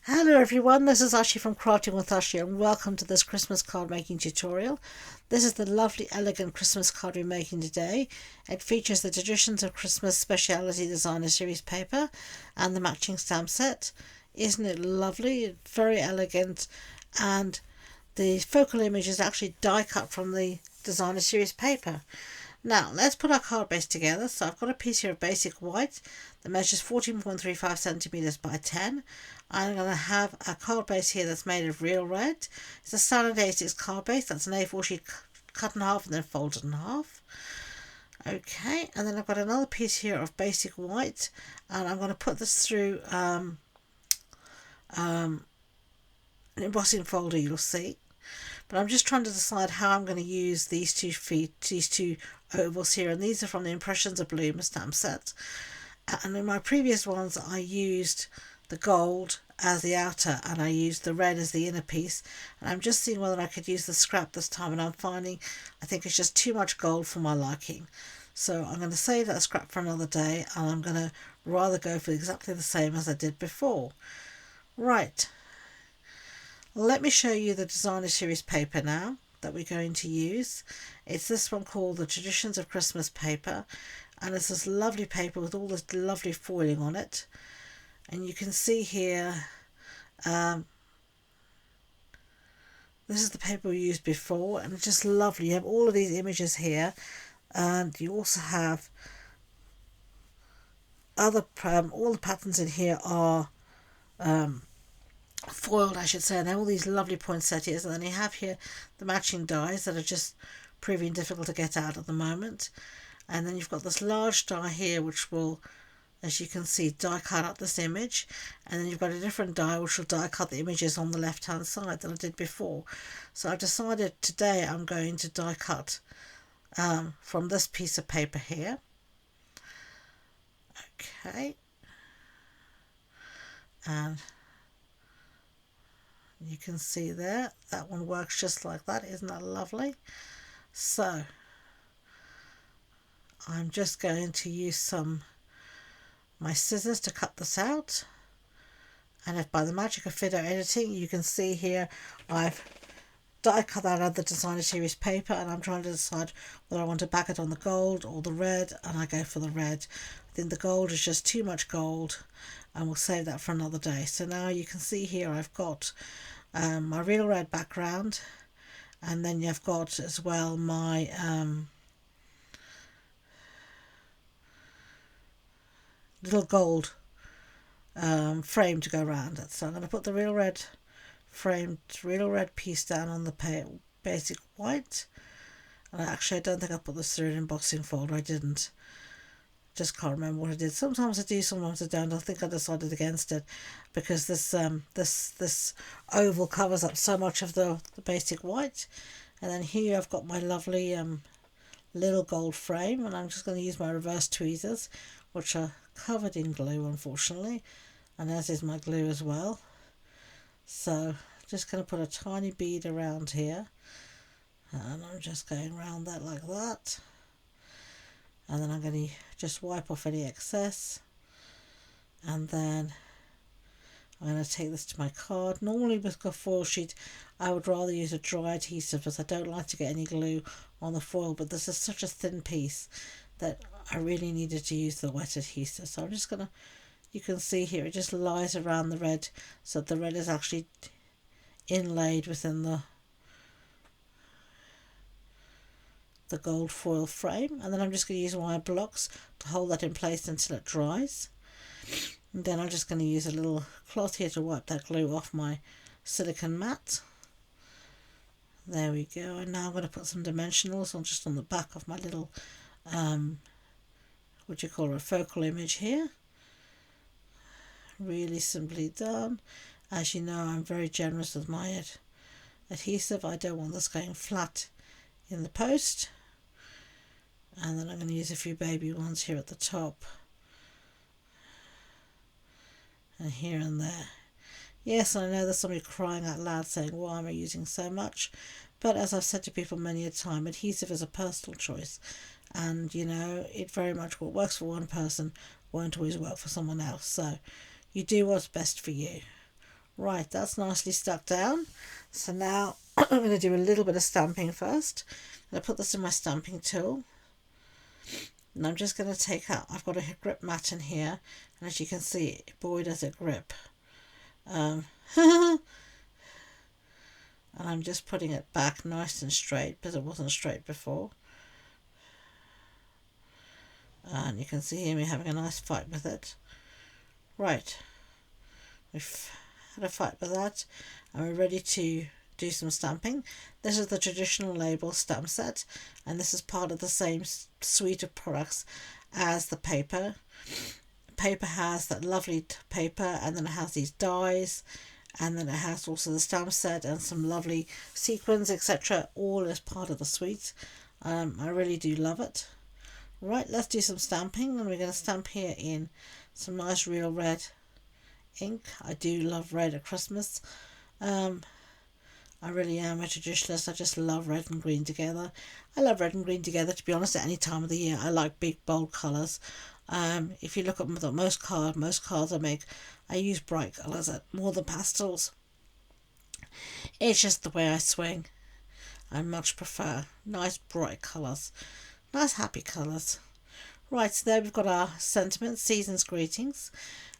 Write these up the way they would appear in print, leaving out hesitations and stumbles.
Hello everyone, this is Ashee from Crafting with Ashee and welcome to this Christmas card making tutorial. This is the lovely elegant Christmas card we're making today. It features the Traditions of Christmas Speciality Designer Series paper and the matching stamp set. Isn't it lovely? Very elegant, and the focal image is actually die cut from the Designer Series paper. Now let's put our card base together. So I've got a piece here of basic white that measures 14.35 centimeters by 10. I'm going to have a card base here that's made of real red. It's a standard A6 card base. That's an A4 sheet cut in half and then folded in half. Okay, and then I've got another piece here of basic white, and I'm going to put this through an embossing folder, you'll see. But I'm just trying to decide how I'm going to use these two ovals here, and these are from the Impressions of Bloom stamp set. And in my previous ones I used the gold as the outer and I used the red as the inner piece, and I'm just seeing whether I could use the scrap this time, and I'm finding I think it's just too much gold for my liking. So I'm going to save that scrap for another day, and I'm going to rather go for exactly the same as I did before. Right, let me show you the Designer Series paper now that we're going to use. It's this one called the Traditions of Christmas paper, and it's this lovely paper with all this lovely foiling on it. And you can see here, this is the paper we used before, and it's just lovely. You have all of these images here, and you also have other all the patterns in here are foiled, I should say, and they're all these lovely poinsettias. And then you have here the matching dies that are just proving difficult to get out at the moment. And then you've got this large die here which will, as you can see, die cut up this image, and then you've got a different die which will die cut the images on the left hand side that I did before. So I've decided today I'm going to die cut from this piece of paper here. Okay, and you can see there, that one works just like that. Isn't that lovely? So I'm just going to use my scissors to cut this out, and if by the magic of video editing you can see here I've die cut that out of the Designer Series paper, and I'm trying to decide whether I want to back it on the gold or the red, and I go for the red. I think the gold is just too much gold, and we'll save that for another day. So now you can see here I've got my real red background, and then you've got as well my little gold frame to go around it. So I'm going to put the real red piece down on the basic white, and I don't think I put this through an embossing folder. I didn't, just can't remember what I did. Sometimes I do, sometimes I don't. I think I decided against it because this oval covers up so much of the basic white. And then here I've got my lovely little gold frame, and I'm just going to use my reverse tweezers, which are covered in glue unfortunately, and as is my glue as well. So just going to put a tiny bead around here, and I'm just going around that like that, and then I'm going to just wipe off any excess, and then I'm going to take this to my card. Normally with a foil sheet I would rather use a dry adhesive, because I don't like to get any glue on the foil, but this is such a thin piece that I really needed to use the wet adhesive. So I'm just going to, you can see here it just lies around the red, so the red is actually inlaid within the gold foil frame. And then I'm just going to use wire blocks to hold that in place until it dries. And then I'm just going to use a little cloth here to wipe that glue off my silicone mat. There we go. And now I'm going to put some dimensionals on just on the back of my little what you call a focal image here. Really simply done. As you know, I'm very generous with my adhesive. I don't want this going flat in the post. And then I'm going to use a few baby ones here at the top and here and there. Yes, I know there's somebody crying out loud saying, why am I using so much? But as I've said to people many a time, adhesive is a personal choice, and you know, it very much what works for one person won't always work for someone else. So you do what's best for you. Right, that's nicely stuck down. So now I'm going to do a little bit of stamping first. I'm going to put this in my stamping tool. And I'm just going to take out, I've got a grip mat in here. And as you can see, boy does it grip. And I'm just putting it back nice and straight because it wasn't straight before. And you can see me having a nice fight with it. Right, we've had a fight with that and we're ready to do some stamping. This is the traditional label stamp set, and this is part of the same suite of products as the paper. Paper has that lovely paper, and then it has these dies, and then it has also the stamp set and some lovely sequins, etc. all as part of the suite. I really do love it. Right, let's do some stamping, and we're going to stamp here in some nice real red ink. I do love red at Christmas. I really am a traditionalist. I just love red and green together. I love red and green together, to be honest, at any time of the year. I like big, bold colours. If you look at most cards I make, I use bright colours more than pastels. It's just the way I swing. I much prefer nice, bright colours. Nice, happy colours. Right, so there we've got our sentiments, season's greetings.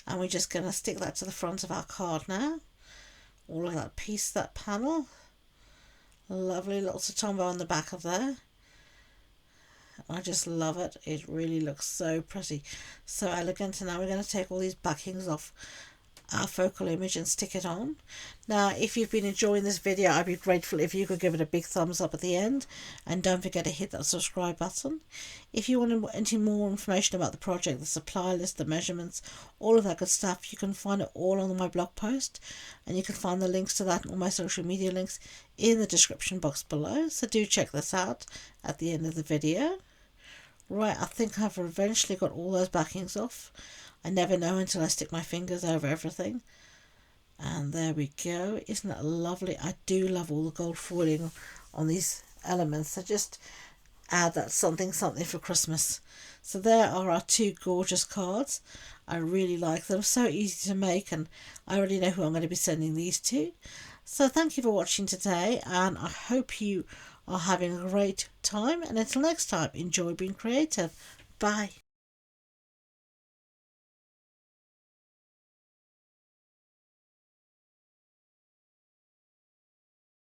And we're just going to stick that to the front of our card now. All of that piece, that panel. Lovely little Tombow on the back of there. I just love it. It really looks so pretty, so elegant. And now we're going to take all these backings off our focal image and stick it on. Now, if you've been enjoying this video, I'd be grateful if you could give it a big thumbs up at the end, and don't forget to hit that subscribe button. If you want any more information about the project, the supply list, the measurements, all of that good stuff, you can find it all on my blog post, and you can find the links to that and all my social media links in the description box below, so do check this out at the end of the video. Right, I think I've eventually got all those backings off. I never know until I stick my fingers over everything. And there we go. Isn't that lovely? I do love all the gold foiling on these elements. So just add that something for Christmas. So there are our two gorgeous cards. I really like them. So easy to make, and I already know who I'm going to be sending these to. So thank you for watching today, and I hope you are having a great time. And until next time, enjoy being creative. Bye.